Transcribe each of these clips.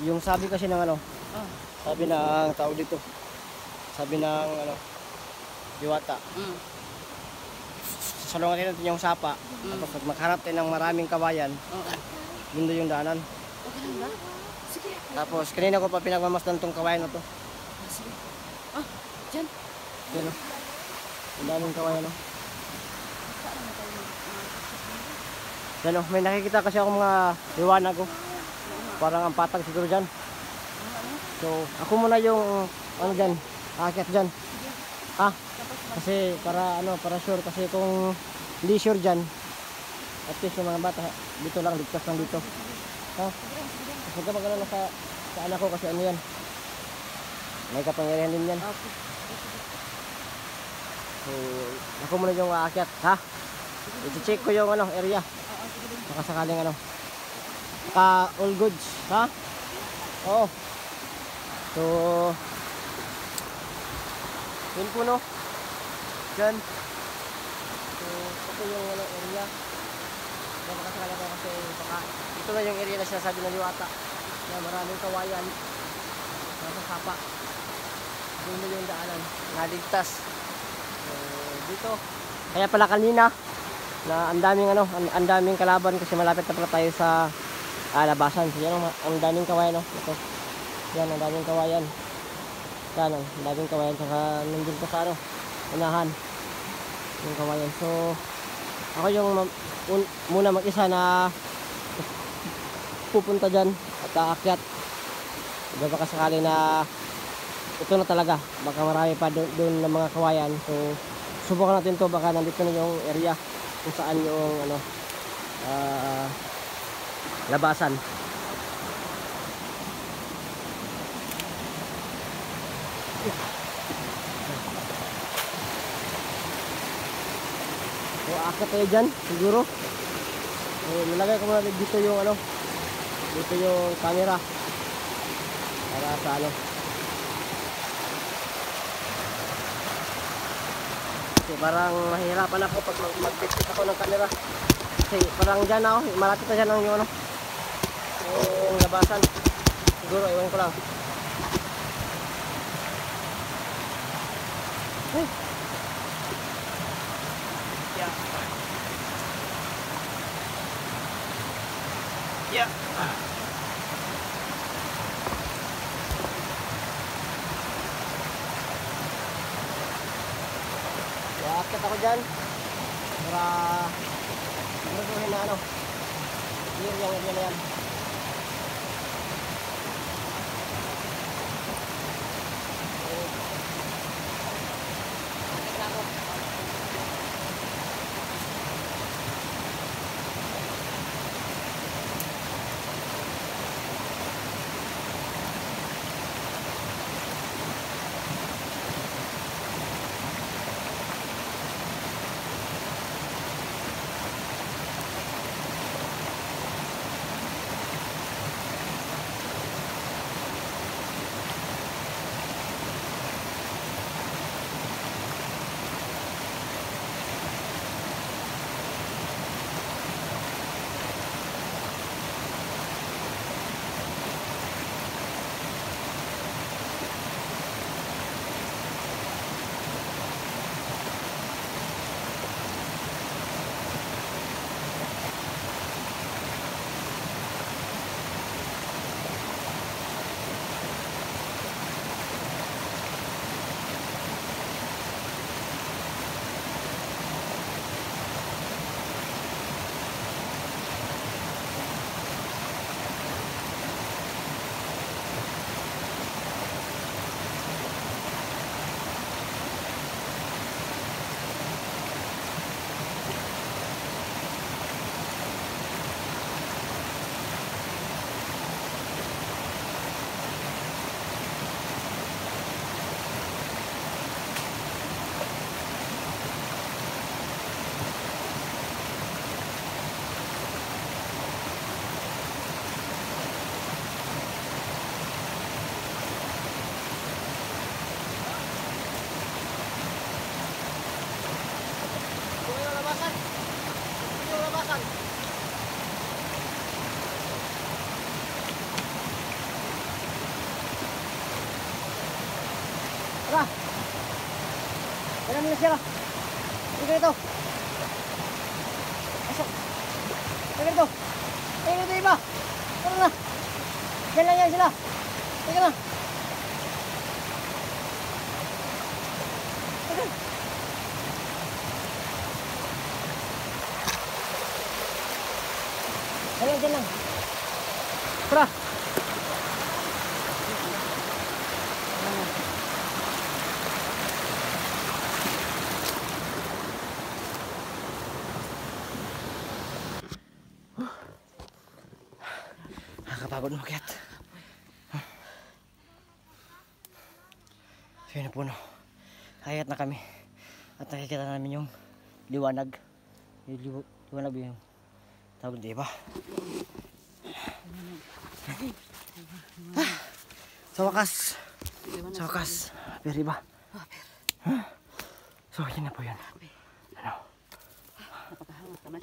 Yung sabi kasi ng ano, Oh. sabi ng tao dito. Sabi ng ano, diwata. Sasalungan natin yung sapa. Tapos pag magharap tayo ng maraming kawayan, Oo. yun doon yung daanan. Okay lang ba? Sige. Tapos kanina ko pa pinagmamasdan tong kawayan na to. Sige. Ah, dyan. Yan o. Ang daming kawayan o. Yan o, may nakikita kasi ako mga liwanag o. Parang ang patag siguro dyan. So, ako muna yung ano dyan, aakyat dyan. Ha? Kasi para ano, para sure. Kasi kung hindi sure dyan, at least yung mga bata, dito lang, ligtas lang dito. Ha? Kasi huwag ka mag-alala sa anak ko kasi ano yan. May kapangyarihan din yan. So, ako muna yung aakyat, ha? I-check ko yung ano, area. Baka sakaling ano. Baka all goods, ha? Oo. So, yun po no. Diyan. So, ito yung ano, area. Baka sakaling ako kasi baka ito na yung area na sinasabi ng liwata. Na maraming kawayan. Nasa sapa. Doon yung daanan. Naligtas. So, dito. Kaya pala kanina na ang daming ano, ang daming kalaban kasi malapit na pala tayo sa labasan. So yan ang daming kawayan no. Ito. Yan ang daming kawayan. Yan ang daming kawayan saka nandun pa sa ano, unahan. Yung kawayan. So ako yung muna mag-isa na pupunta dyan at aakyat. Diba baka sakali na ito na talaga. Baka marami pa doon ng mga kawayan. So subukan natin to, baka nandito na yung area kung saan yung ano labasan. So akit tayo dyan siguro. So nilagay ko muna dito yung ano, dito yung camera para sa ano. Kasi parang mahirapan ako pag mag-bitbit ako ng camera. Kasi parang dyan ako, malapit na dyan ang yung ano, yung labasan. Siguro, iwan ko lang. Hey. Yeah. Yeah. Akit ako dyan para siguraduhin na ano, clear yung area na yan. Akit na ako. Tara! Kailan nila siya? Tingnan ito! Pasok! Tingnan ito! Tingnan ito iba! Tara na! Diyan lang yan sila! Tingnan na! Tingnan! Diyan lang! Tara! Nakakapagod umakyat. So yun na po no. Hayat na kami. At nakikita namin yung liwanag. Yung liwanag yung tawag di ba? Sa wakas. Sa wakas. Pero iba. So yun na po yun. Ano? Napakahangat naman.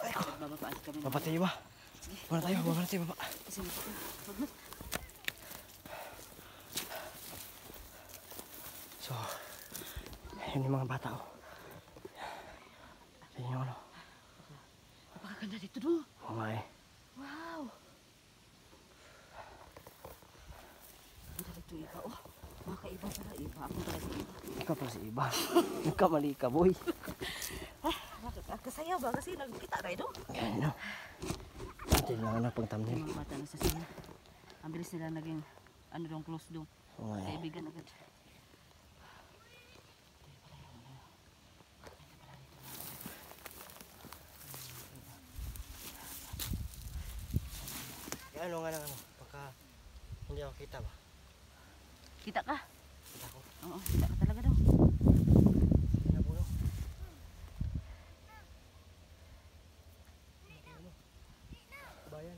Ay ko. Bababaan kami. Papatay ba? Baba na tayo baba. So, yun yung mga bata oh. Yan yung ano. Napakaganda dito no. Oo nga eh. Wow. Ang dali ito iba oh. Mga kaiba pala iba. Ako talaga iba. Ikaw pala si Iba. Nagkamali ka boy. Kasayaw ba? Kasi nagkita tayo no. Yan no. Ito yung ano pang thumbnail. Yung mga bata na sa sila. Ang bilis nila naging ano dong close dong. Oo nga eh. Kaibigan agad. Ano nga lang ano. Pagka hindi ako kita ba? Kita ka? Kita ko. Oo, kita ka talaga daw. Sige na po no. Bayan.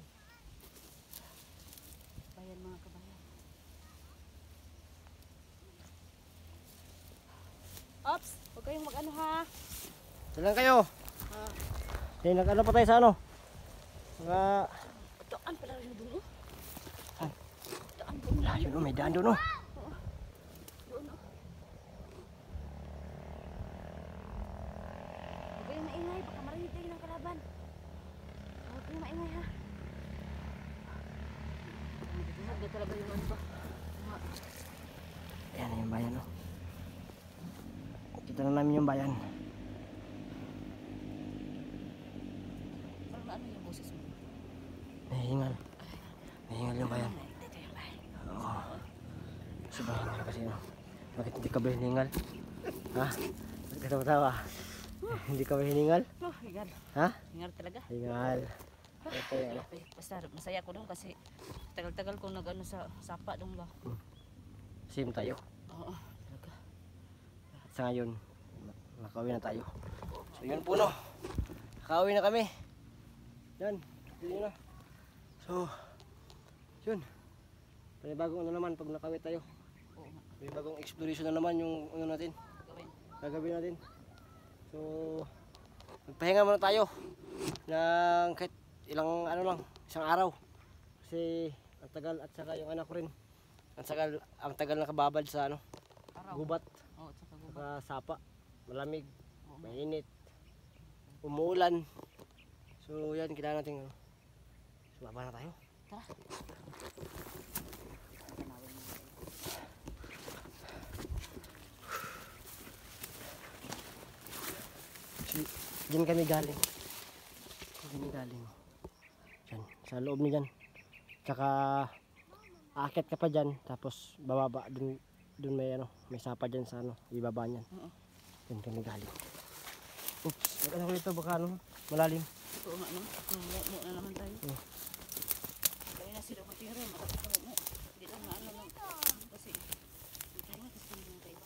Bayan mga kabayan. Ops! Huwag kayong mag-ano ha. Saan kayo? Nag-ano pa tayo sa ano? Mga... Daan pala rin doon oh. Saan? Daan doon. Layo no, may daan doon no. Doon oh. Huwag kayong maingay. Baka marinig kayo ng kalaban. Huwag kayong maingay ha. Huwag talaga yung ano ba. Ayan na yung bayan no. Kita na namin yung bayan. Parang ano yung boses mo? Nahihingal. Nahihingal yung bayan. Dito yung bayan. Oo. Sobrang hingal kasi no. Bakit hindi ka ba hiningal? Ha? Bakit ka tawa? Hindi ka ba hiningal? Oh, hingal. Ha? Hingal talaga. Hingal. Ito yan. Basta masaya ko doon kasi tagal-tagal kong nag-ano sa sapa doon ba. Same tayo. Oo, talaga. At sa ngayon, nakauwi na tayo. So yun po no. Nakauwi na kami. Yan. Pili na. So, yun. Panibagong ano naman pag nakawit tayo. Oo nga, May bagong exploration na naman yung ano natin. gawin. Gagawin natin. So, magpahinga muna tayo ng kahit ilang ano lang, isang araw. Kasi ang tagal at saka yung anak ko rin. Ang tagal nakababad sa ano, Araw. gubat, Oo, at saka gubat. saka sapa, malamig, Oo. mainit, umuulan. So yan, kailangan natin ano. Sumaba na tayo. Tara. Diyan kami galing. Diyan, sa loob ni dyan. Tsaka aakyat ka pa dyan, tapos bababa dun may ano, may sapa dyan sa ano, ibaba niyan. Oo. Diyan kami galing. Oops, ano ko nito baka ano, malalim. Oo nga no. Mo na naman tayo. Oo. Kaya na sila matira, matatapos mo. Hindi lang ano lang. Kasi hindi tayo kasi hindi tayo.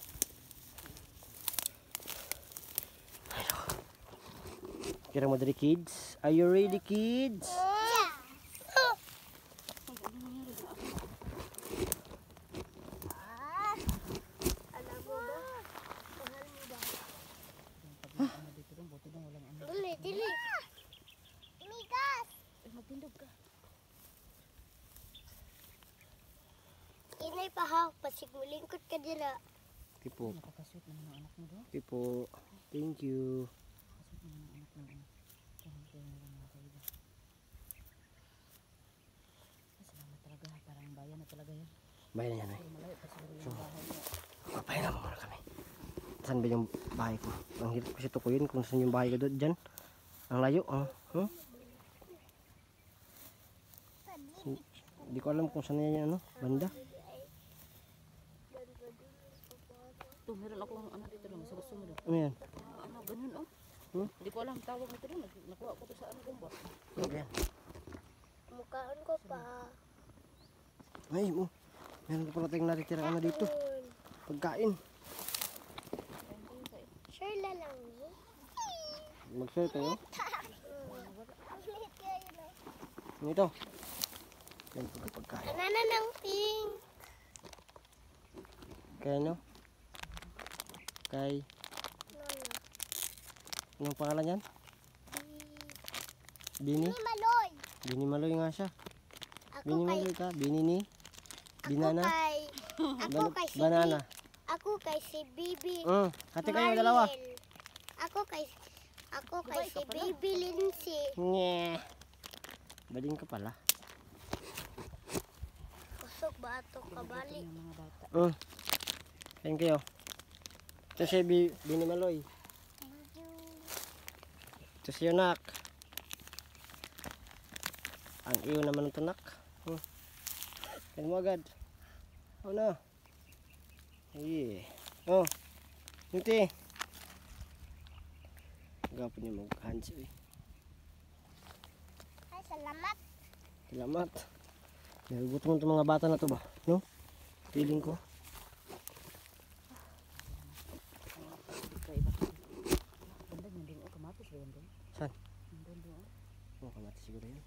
Kira mo dali kids. Are you ready kids? Dili. Migas. Magtindog ka. Inay pa ha, pasigulingkot ka dira. Tipo, Nakakasweet naman ang anak mo do. tipo. Thank you. Kasweet naman ang anak mo. Kaya na lang mga kaiba. Salamat talaga. Parang bayan na talaga yan. Bayan na yan, Pero malayo pa siguro yung bahay mo. Papahinga mo muna kami. Saan ba yung bahay ko? Ang hirap kasi tukuyin kung saan yung bahay ko doon. Dyan. Ang layo. Hindi ko alam kung saan yan, ano, banda. Ito, meron akong anak dito lang. Sa gusto mo doon. Ano yan? Ano, ganun oh. Hindi ko alam tawag nito doon. Nakuha ko to sa ano gumba. Ano yan? Mukhaan ko pa. Ay, mo. Meron pa pala tayong natitirang ano dito. Pagkain. Sure lang lang. Mag-share tayo. Ulit kayo na. Ito. Yan po pagkain. Banana ng pink. Kaya ano? Kay, Lolo. anong pangalan yan? Bini? Ni Maloy. Bini Maloy nga siya. Ako Bini kay Maloy ka? Bini ni? Binana? Ako kay si Banana. Ako kay si Bibi. Hati kayo dalawa. Ako kay si Bibi Lindsay. Nye. Bading ka pala. Kusog ba ato kabalik? Yung mga bata. Kain kayo. Ito si Bini Maloy. Thank you. Ito si Yonak. Ang iyo naman ng tunak. Kain mo agad. Oh na. Yeah. Oh. Hindi. Gapon niya mag-hands. Ay, salamat. Salamat. Nagugutom itong mga bata na to ba? No? Feeling ko. Kaiba. Ganda yun din. Oh, kamatis ba yun din? Saan? Ganda doon. Oh, kamatis siguro yun.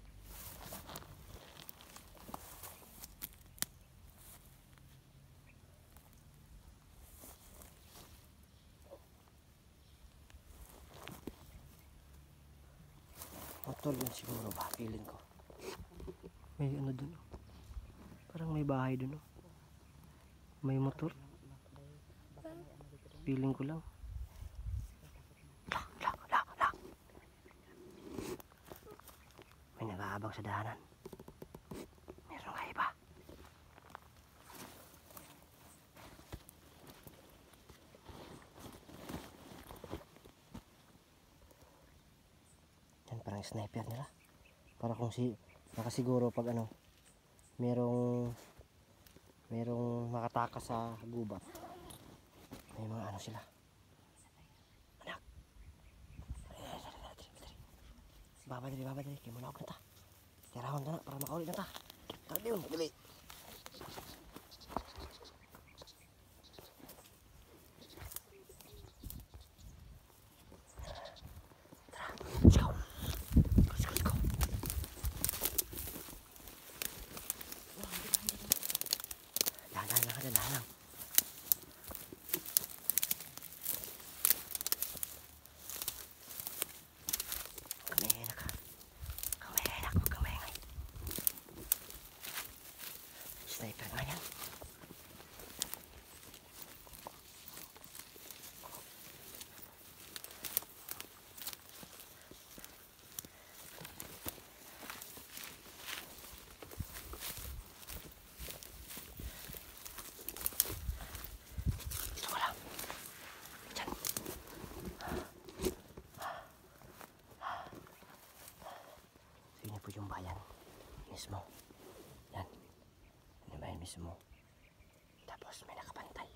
Motor yun siguro ba? Feeling ko. May ano dun. Parang may bahay dun. May motor. Feeling ko lang. Lang. May nag-aabang sa daanan. Meron ka iba. Yan parang sniper nila. Para kung si nakasiguro pag ano merong makatakas sa gubat. May mga ano sila. Anak. Babadali. Kaya muna ako na ta. Tirawan na para makaulit na ta. Tawag yun. Dali. Let's go. Let's go. Dahan lang. Kamay ka. Huwag kang maingay. Sniper nga yan. Dito ka lang. Diyan. So yun po yung bayan mismo. Yan. Yun yung bayan mismo. Tapos may nakapantay.